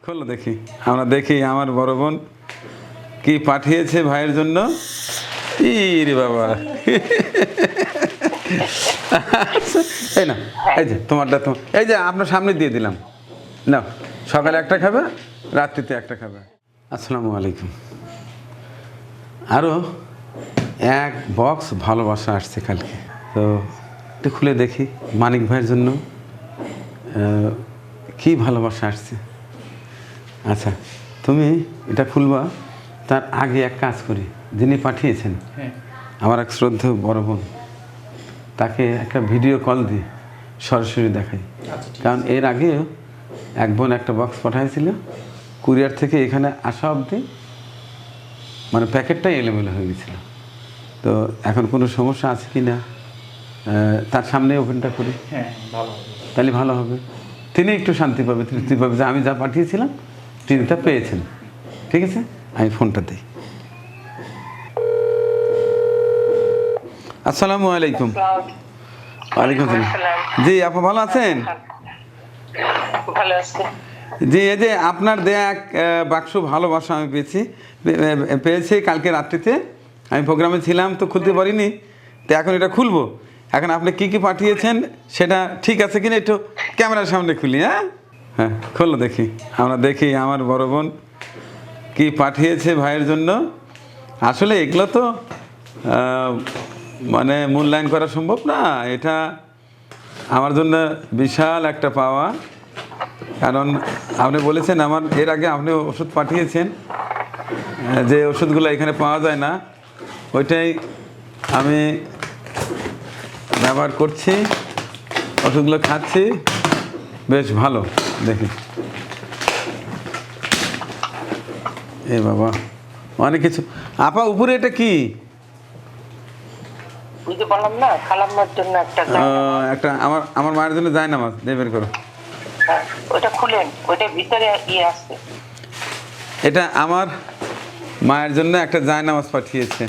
খোলো দেখি, আমরা দেখি আমার বড় বোন কি পাঠিয়েছে ভাইয়ের জন্য। রে বাবা, এই না, এই যে তোমারটা, এই যে আপনার সামনে দিয়ে দিলাম, না সকালে একটা খাবে, রাত্রিতে একটা খাবে। আসসালামু আলাইকুম। আরও এক বক্স ভালোবাসা আসছে কালকে, তো একটু খুলে দেখি মানিক ভাইয়ের জন্য কি ভালোবাসা আসছে। আচ্ছা, তুমি এটা খুলবা, তার আগে এক কাজ করি, যিনি পাঠিয়েছেন আমার এক শ্রদ্ধেয় বড় বোন, তাকে একটা ভিডিও কল দিই, সরাসরি দেখাই। কারণ এর আগেও এক বোন একটা বক্স পাঠিয়েছিল, কুরিয়ার থেকে এখানে আসা অবধি মানে প্যাকেটটাই এলোমেলো হয়ে গেছিলো। তো এখন কোনো সমস্যা আছে কি না তার সামনে ওপেনটা করি, তাহলে ভালো হবে। তিনি একটু শান্তি পাবে, তৃপ্তি পাবে যে আমি যা পাঠিয়েছিলাম তিনি তা পেয়েছেন। ঠিক আছে, আমি ফোনটা দিই। আসসালামু আলাইকুম। ওয়ালাইকুম আসসালাম। জি আপু ভালো আছেন? ভালো আছে। জি, এই যে আপনার দেয়া এক বাক্স ভালোবাসা আমি পেয়েছি কালকে রাত্রিতে। আমি প্রোগ্রামে ছিলাম তো খুলতে পারিনি, তো এখন এটা খুলবো। এখন আপনি কি কি পাঠিয়েছেন সেটা ঠিক আছে কিনা একটু ক্যামেরার সামনে খুলি। হ্যাঁ হ্যাঁ, খোলো দেখি, আমরা দেখি আমার বড় বোন কি পাঠিয়েছে ভাইয়ের জন্য। আসলে এগুলো তো মানে মূল্যায়ন করা সম্ভব না। এটা আমার জন্য বিশাল একটা পাওয়া, কারণ আপনি বলেছেন আমার এর আগে আপনি ওষুধ পাঠিয়েছেন, যে ওষুধগুলো এখানে পাওয়া যায় না, ওইটাই আমি ব্যবহার করছি, ওষুধগুলো খাচ্ছি, বেশ ভালো। দেখি, এ বাবা অনেক কিছু। আপা উপরে এটা কি? বললাম না, খালাম্মার জন্য একটা আমার মায়ের জন্য যায় না, মাছ দিয়ে বের করো। ওটা খুলেন, ওইটা ভিতরে আছে। এটা আমার মায়ের জন্য একটা জায়নামাজ পাঠিয়েছে।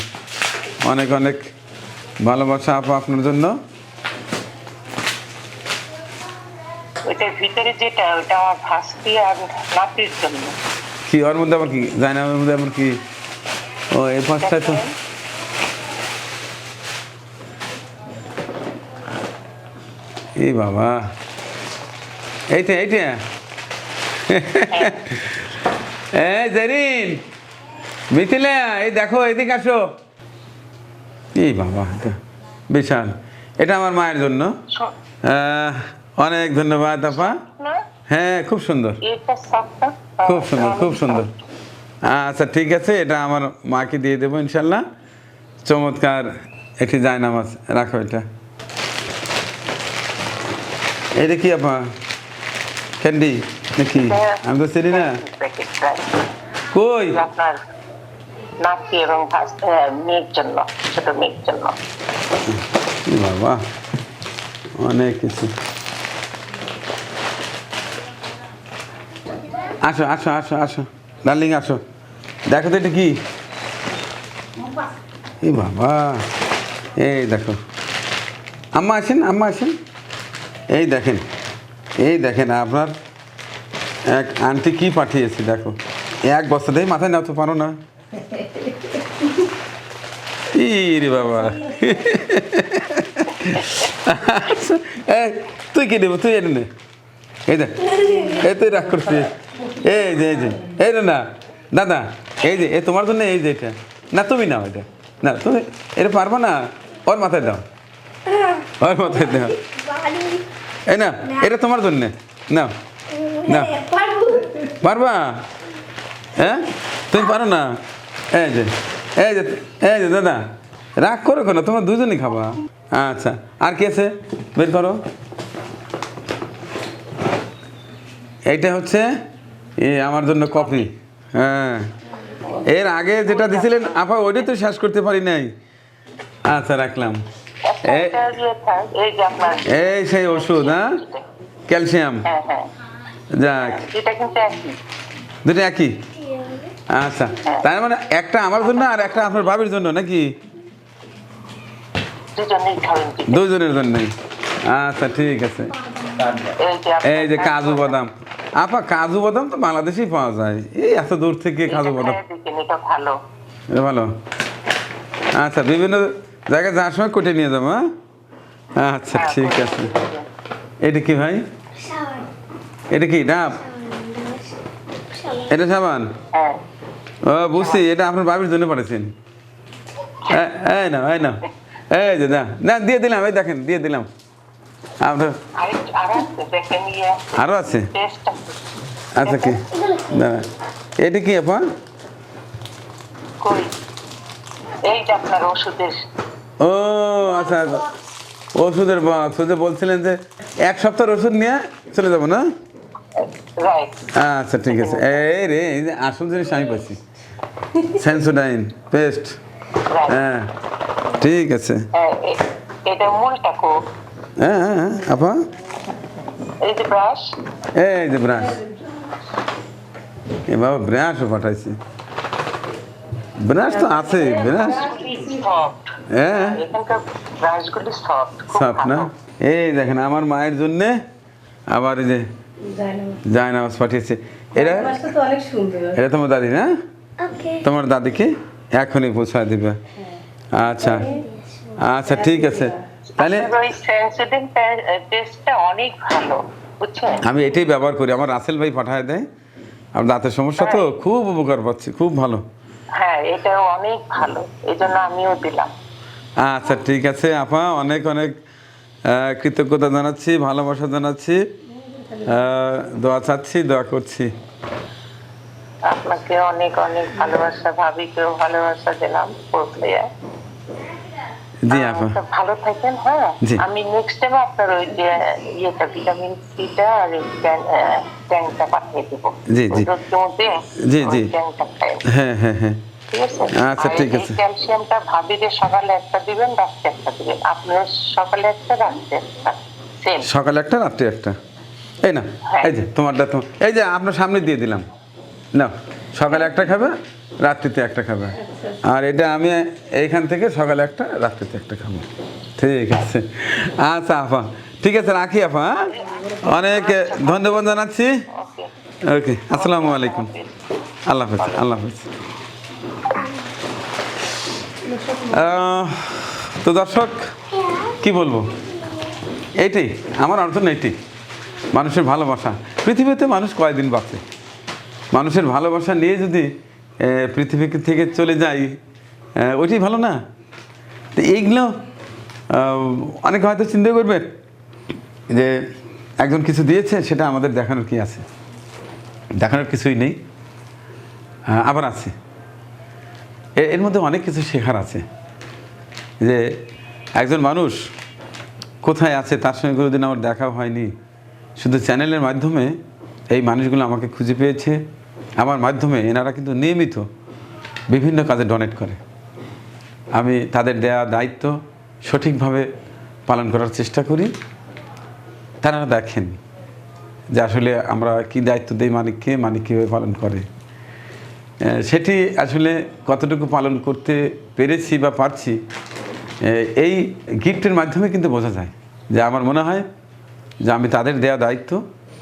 অনেক অনেক ভালোবাসা আপা আপনার জন্য। ওইটার ভিতরে যেটা, ওটা আমার ভাস্তি আর নাতির জন্য। কি ওর মধ্যে আবার কি? জায়নামাজের মধ্যে আবার কি? ও এই পাঁচটায় তো এই বাবা, এইটা এইটা এই জেরিন, মিথিলা, এই দেখো এদিকে আসো। এই বাবা, এটা বিশাল। এটা আমার মায়ের জন্য। অনেক ধন্যবাদ আপা। হ্যাঁ খুব সুন্দর, খুব সুন্দর, খুব সুন্দর। আচ্ছা ঠিক আছে, এটা আমার মাকে দিয়ে দেবো ইনশাল্লাহ। চমৎকার একটি জায়নামাজ, রাখো এটা। এইটা কি আপা, ক্যান্ডি নাকি? আমি তো চিনি না। কই? আপনার নাতি এবং মেয়ের জন্য, ছোট মেয়ের জন্য। বাবা অনেক কিছু। আসো আসো আসো আসো ডার্লিং, আসো দেখো তো এটা কি। এই বাবা, এই দেখো, আম্মা আসেন, আম্মা আসেন। এই দেখেন, এই দেখেন আপনার এক আন্টি কি পাঠিয়েছি, দেখো। এক বস্তা দিয়ে মাথায় নাও তো পারো না। রে বাবা, এই তুই কি দেবো, তুই এনে নে। এই দেখ, এই তুই রাগ করছিস। এই যে এই যে এই রে, না দাদা, এই যে এ তোমার জন্য, এই যে এটা না, তুমি নাও এটা, না তুমি এটা পারবো না, ওর মাথায় দাও, ওর মাথায় দাও। এই না, এটা তোমার জন্যে, নাও না, পারবা? হ্যাঁ তুমি পারো না। এই যে এই যে এই যে দাদা, রাগ করো কেন, তোমরা দুজনই খাবা। আচ্ছা, আর কি আছে বের করো। এইটা হচ্ছে আমার জন্য কফি। হ্যাঁ, এর আগে যেটা দিছিলেন আপা, ওইটাই তো শেষ করতে পারি নাই। আচ্ছা রাখলাম। এই সেই ওষুধ, হ্যাঁ ক্যালসিয়াম। যাক, দুটো একই। আচ্ছা, তার মানে একটা আমার জন্য আর একটা আপনার ভাবির জন্য নাকি? দুজনের জন্যই। আচ্ছা ঠিক আছে। এই যে কাজু বাদাম, আপা কাজু বাদাম তো বাংলাদেশেই পাওয়া যায়, এই এত দূর থেকে কাজু বাদাম। এটা ভালো। এটা ভালো। আচ্ছা, বিভিন্ন জায়গায় যাওয়ার সময় কোটে নিয়ে যাবো। হ্যাঁ, আচ্ছা ঠিক আছে। এটা কি ভাই? এটা কি ডাব? এটা সাবান? হ্যাঁ। ও বুঝছি, এটা আপনার বাবির জন্য পাঠাচ্ছেন। এই না, এই না, এই যে না দিয়ে দিলাম, এই দেখেন দিয়ে দিলাম আপনার। আরো আছে? আচ্ছা কি না, এটা কি আপা? ও আচ্ছা আচ্ছা, ওষুধের বক্স। বলছিলেন যে এক সপ্তাহের ওষুধ নিয়ে চলে যাবো না? আচ্ছা ঠিক আছে। এই রে, এই যে আসল জিনিস আমি পাচ্ছি, সেন্সোডাইন পেস্ট। হ্যাঁ ঠিক আছে। হ্যাঁ হ্যাঁ আপা, এই যে ব্রাশ। এ বাবা, ব্রাশও পাঠাইছি। ব্রাশ তো আছে, ব্রাশ। হ্যাঁ সফট না? এই দেখেন আমার মায়ের জন্য আবার এই যে জায়নামাজ পাঠিয়েছে। এটা এটা তোমার দাদি না? তোমার দাদিকে এখনই পৌঁছায় দিবে। আচ্ছা আচ্ছা ঠিক আছে। তাহলে আমি এটাই ব্যবহার করি, আমার রাসেল ভাই পাঠায় দেয়। আমার দাঁতের সমস্যা তো, খুব উপকার পাচ্ছি, খুব ভালো। হ্যাঁ, এটা অনেক ভালো, এজন্য আমিও দিলাম। আচ্ছা ঠিক আছে আপা, অনেক অনেক কৃতজ্ঞতা জানাচ্ছি, ভালোবাসা জানাচ্ছি, দোয়া চাচ্ছি, দোয়া করছি। আপনাকে অনেক অনেক ভালোবাসা, ভাবিকেও ভালোবাসা দিলাম। জি আপা, ভালো থাকেন। হ্যাঁ, আমি নেক্সট টাইম আপনার ওই যে ইয়েটা ভিটামিন সিটা আর ট্যাংকটা পাঠিয়ে দেবো। জি জি জি জি, হ্যাঁ হ্যাঁ হ্যাঁ, আচ্ছা ঠিক আছে। ক্যালসিয়ামটা ভাবিকে সকালে একটা দিবেন, রাত্রে একটা দিবেন। আপনার সকালে একটা, রাত্রে একটা। সকালে একটা, রাত্রে একটা। এই না, এই যে তোমারটা তো এই যে আপনার সামনে দিয়ে দিলাম না। সকালে একটা খাবে, রাত্রিতে একটা খাবে। আর এটা আমি এইখান থেকে সকালে একটা, রাত্রিতে একটা খাবো। ঠিক আছে। আচ্ছা আপা ঠিক আছে, রাখি আপা। অনেক ধন্যবাদ জানাচ্ছি। ওকে, আসসালামু আলাইকুম। আল্লাহ হাফেজ, আল্লাহ হাফেজ। তো দর্শক কি বলবো, এইটাই আমার অর্থ। এইটাই মানুষের ভালোবাসা। পৃথিবীতে মানুষ কয়দিন বাঁচে? মানুষের ভালোবাসা নিয়ে যদি পৃথিবী থেকে চলে যাই, ওইটাই ভালো না? তো এইগুলো অনেকে হয়তো চিন্তা করবেন যে একজন কিছু দিয়েছে, সেটা আমাদের দেখানোর কি আছে? দেখানোর কিছুই নেই, আবার আছে। এর মধ্যে অনেক কিছু শেখার আছে। যে একজন মানুষ কোথায় আছে, তার সঙ্গে কোনোদিন আমার দেখা হয়নি, শুধু চ্যানেলের মাধ্যমে এই মানুষগুলো আমাকে খুঁজে পেয়েছে। আমার মাধ্যমে এনারা কিন্তু নিয়মিত বিভিন্ন কাজে ডোনেট করে। আমি তাদের দেয়া দায়িত্ব সঠিকভাবে পালন করার চেষ্টা করি। তারা দেখেন যে আসলে আমরা কি দায়িত্ব দিই মানিককে, মানিক কীভাবে পালন করে। সেটি আসলে কতটুকু পালন করতে পেরেছি বা পারছি, এই গিফটের মাধ্যমে কিন্তু বোঝা যায়। যে আমার মনে হয় যে আমি তাদের দেয়া দায়িত্ব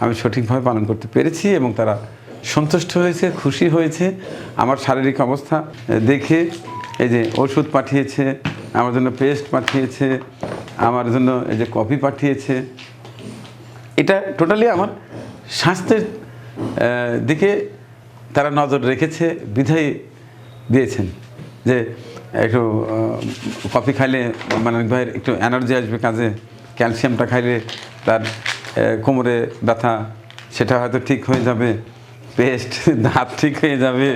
আমি সঠিকভাবে পালন করতে পেরেছি, এবং তারা সন্তুষ্ট হয়েছে, খুশি হয়েছে। আমার শারীরিক অবস্থা দেখে এই যে ওষুধ পাঠিয়েছে, আমার জন্য পেস্ট পাঠিয়েছে, আমার জন্য এই যে কফি পাঠিয়েছে। এটা টোটালি আমার স্বাস্থ্যের দিকে তারা নজর রেখেছে, বিধায় দিয়েছেন যে একটু কফি খাইলে মানিক ভাইয়ের একটু এনার্জি আসবে কাজে, ক্যালসিয়ামটা খাইলে তার কোমরে ব্যথা সেটা হয়তো ঠিক হয়ে যাবে, পেস্ট দাঁত ঠিক হয়ে যাবে।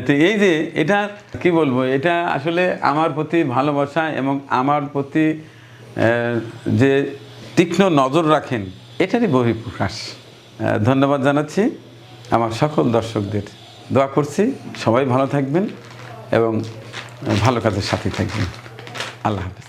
তো এই যে এটা কি বলবো, এটা আসলে আমার প্রতি ভালোবাসা এবং আমার প্রতি যে তীক্ষ্ণ নজর রাখেন, এটারই বহিঃপ্রকাশ। ধন্যবাদ জানাচ্ছি আমার সকল দর্শকদের। দোয়া করছি সবাই ভালো থাকবেন এবং ভালো কাজের সাথে থাকবেন। আল্লাহ হাফেজ।